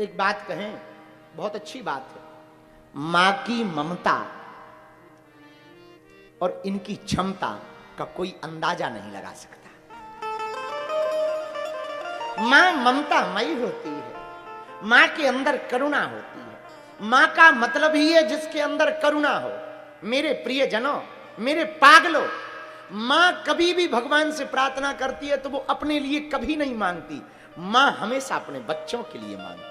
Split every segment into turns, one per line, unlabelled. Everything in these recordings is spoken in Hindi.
एक बात कहें, बहुत अच्छी बात है। मां की ममता और इनकी क्षमता का कोई अंदाजा नहीं लगा सकता। मां ममतामयी होती है, मां के अंदर करुणा होती है। मां का मतलब ही है जिसके अंदर करुणा हो। मेरे प्रियजनों, मेरे पागलों, मां कभी भी भगवान से प्रार्थना करती है तो वो अपने लिए कभी नहीं मांगती, मां हमेशा अपने बच्चों के लिए मांगती।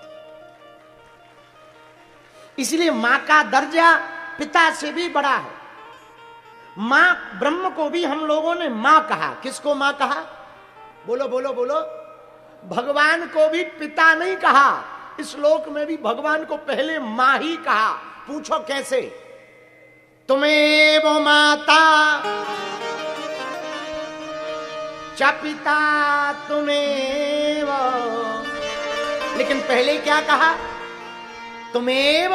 इसलिए मां का दर्जा पिता से भी बड़ा है। मां ब्रह्म को भी हम लोगों ने मां कहा। किसको मां कहा? बोलो बोलो बोलो। भगवान को भी पिता नहीं कहा। इस लोक में भी भगवान को पहले मां ही कहा। पूछो कैसे? तुमेव माता च पिता तुमेव। लेकिन पहले क्या कहा? तुमेव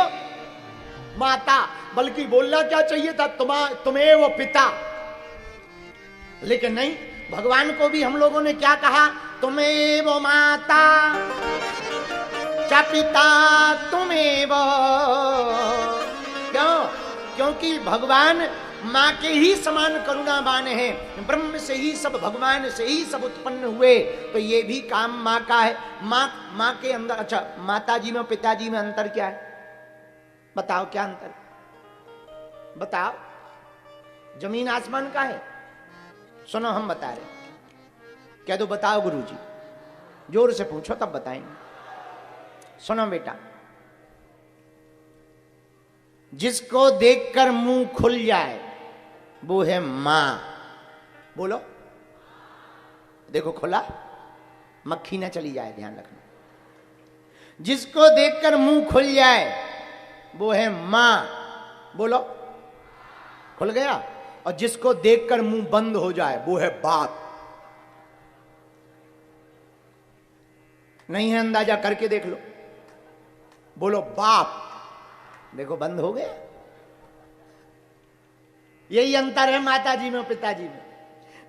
माता। बल्कि बोलना क्या चाहिए था? तुमेव पिता। लेकिन नहीं, भगवान को भी हम लोगों ने क्या कहा? तुमेव माता च पिता तुमेव। क्यों? क्योंकि भगवान मां के ही समान करुणावान है। ब्रह्म से ही सब, भगवान से ही सब उत्पन्न हुए, तो ये भी काम मां का है। मां के अंदर, अच्छा, माताजी में पिताजी में अंतर क्या है? बताओ क्या अंतर? बताओ। जमीन आसमान का है? सुनो, हम बता रहे। कह दो बताओ गुरुजी, जोर से पूछो तब बताएंगे। सुनो बेटा, जिसको देखकर मुंह खुल जाए वो है मां। बोलो। देखो खुला, मक्खी ना चली जाए, ध्यान रखना। जिसको देखकर मुंह खुल जाए वो है मां। बोलो। खुल गया। और जिसको देखकर मुंह बंद हो जाए वो है बाप। नहीं है अंदाजा? करके देख लो। बोलो बाप। देखो बंद हो गया। यही अंतर है माताजी में और पिताजी में।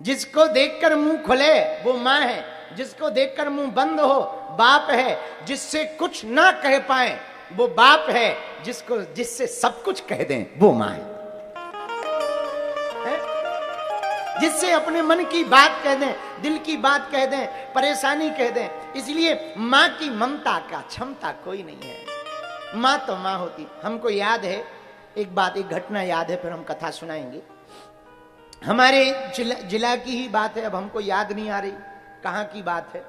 जिसको देखकर मुंह खुले वो मां है, जिसको देखकर मुंह बंद हो बाप है। जिससे कुछ ना कह पाए वो बाप है, जिससे सब कुछ कह दें वो मां है। जिससे अपने मन की बात कह दें, दिल की बात कह दें, परेशानी कह दें। इसलिए मां की ममता का क्षमता कोई नहीं है। मां तो मां होती। हमको याद है एक बात, एक घटना याद है, फिर हम कथा सुनाएंगे। हमारे जिला की ही बात है, अब हमको याद नहीं आ रही कहां की बात है,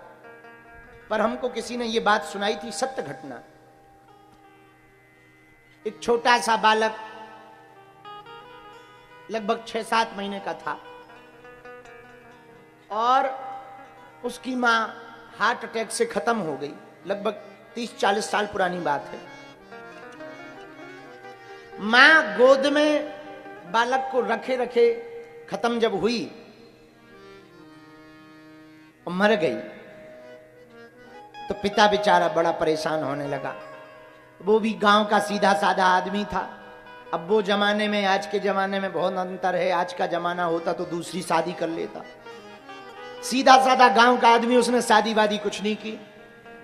पर हमको किसी ने ये बात सुनाई थी, सत्य घटना। एक छोटा सा बालक लगभग 6-7 महीने का था और उसकी मां हार्ट अटैक से खत्म हो गई। लगभग 30-40 साल पुरानी बात है। मां गोद में बालक को रखे रखे खत्म जब हुई और मर गई, तो पिता बेचारा बड़ा परेशान होने लगा। वो भी गांव का सीधा साधा आदमी था। अब वो जमाने में, आज के जमाने में बहुत अंतर है। आज का जमाना होता तो दूसरी शादी कर लेता। सीधा साधा गांव का आदमी, उसने शादी वादी कुछ नहीं की।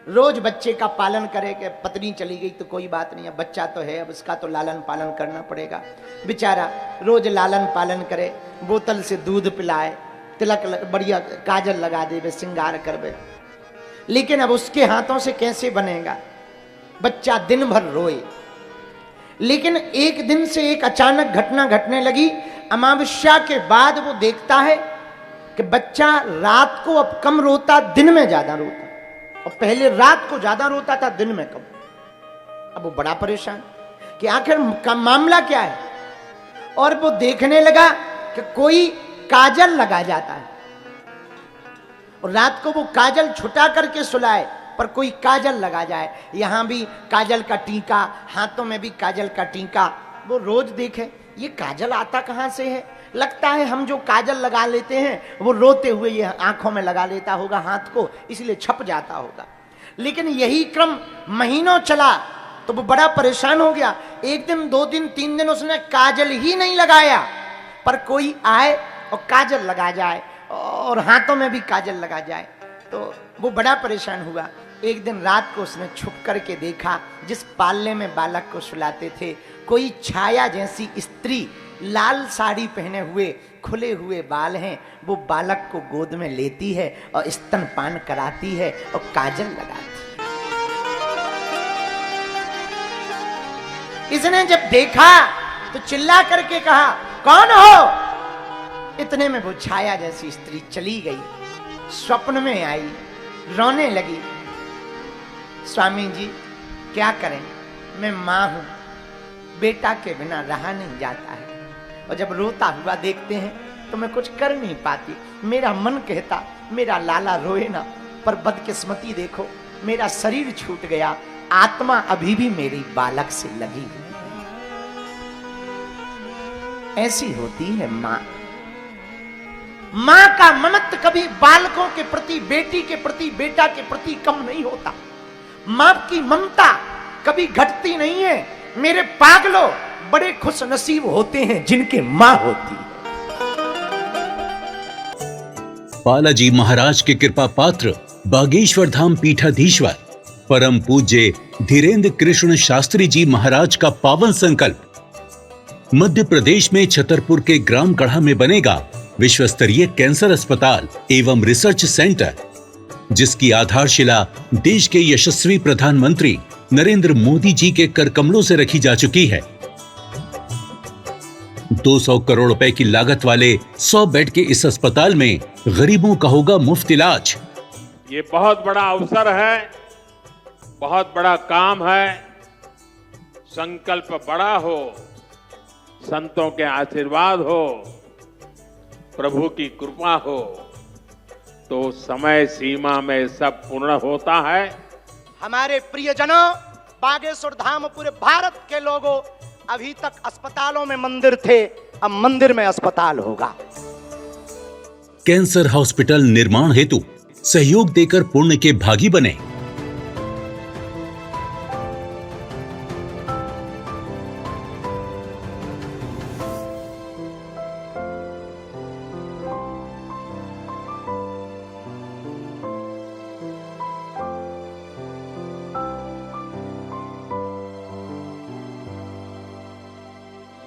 रोज बच्चे का पालन करे कि पत्नी चली गई तो कोई बात नहीं, अब बच्चा तो है, अब उसका तो लालन पालन करना पड़ेगा। बेचारा रोज लालन पालन करे, बोतल से दूध पिलाए, तिलक बढ़िया काजल लगा दे, श्रृंगार करवे। लेकिन अब उसके हाथों से कैसे बनेगा? बच्चा दिन भर रोए। लेकिन एक दिन से एक अचानक घटना घटने लगी। अमावस्या के बाद वो देखता है कि बच्चा रात को अब कम रोता, दिन में ज्यादा रोता। और पहले रात को ज्यादा रोता था, दिन में कम। अब वो बड़ा परेशान कि आखिर का मामला क्या है। और वो देखने लगा कि कोई काजल लगा जाता है और रात को वो काजल छुटा करके सुलाए, पर कोई काजल लगा जाए। यहां भी काजल का टीका, हाथों में भी काजल का टीका। वो रोज देखे ये काजल आता कहां से है। लगता है हम जो काजल लगा लेते हैं वो रोते हुए ये आंखों में लगा लेता होगा, हाथ को, इसलिए छप जाता होगा। लेकिन यही क्रम महीनों चला तो वो बड़ा परेशान हो गया। एक दिन, 2 दिन, 3 दिन उसने काजल ही नहीं लगाया, पर कोई आए और काजल लगा जाए और हाथों में भी काजल लगा जाए, तो वो बड़ा परेशान हुआ। एक दिन रात को उसने छुप करके देखा, जिस पालने में बालक को सुलाते थे, कोई छाया जैसी स्त्री लाल साड़ी पहने हुए, खुले हुए बाल हैं, वो बालक को गोद में लेती है और स्तनपान कराती है और काजल लगाती है। इसने जब देखा तो चिल्ला करके कहा, कौन हो? इतने में वो छाया जैसी स्त्री चली गई, स्वप्न में आई, रोने लगी। स्वामी जी क्या करें, मैं मां हूं, बेटा के बिना रहा नहीं जाता है, और जब रोता हुआ देखते हैं तो मैं कुछ कर नहीं पाती। मेरा मन कहता मेरा लाला रोए ना, पर बदकिस्मती देखो मेरा शरीर छूट गया, आत्मा अभी भी मेरी बालक से लगी हुई है। ऐसी होती है मां। मां का ममत्व कभी बालकों के प्रति, बेटी के प्रति, बेटा के प्रति कम नहीं होता। मां की ममता कभी घटती नहीं है। मेरे पागलों, बड़े खुश नसीब होते हैं जिनके मां होती है।
बालाजी महाराज के कृपा पात्र बागेश्वर धाम पीठाधीश्वर परम पूज्य धीरेन्द्र कृष्ण शास्त्री जी महाराज का पावन संकल्प। मध्य प्रदेश में छतरपुर के ग्राम गढ़ा में बनेगा विश्व स्तरीय कैंसर अस्पताल एवं रिसर्च सेंटर, जिसकी आधारशिला देश के यशस्वी प्रधानमंत्री नरेंद्र मोदी जी के कर कमलों से रखी जा चुकी है। 200 करोड़ रुपए की लागत वाले 100 बेड के इस अस्पताल में गरीबों का होगा मुफ्त इलाज।
ये बहुत बड़ा अवसर है, बहुत बड़ा काम है। संकल्प बड़ा हो, संतों के आशीर्वाद हो, प्रभु की कृपा हो, तो समय सीमा में सब पूर्ण होता है।
हमारे प्रियजनों, बागेश्वर धाम पूरे भारत के लोगों, अभी तक अस्पतालों में मंदिर थे, अब मंदिर में अस्पताल होगा।
कैंसर हॉस्पिटल निर्माण हेतु सहयोग देकर पुण्य के भागी बने।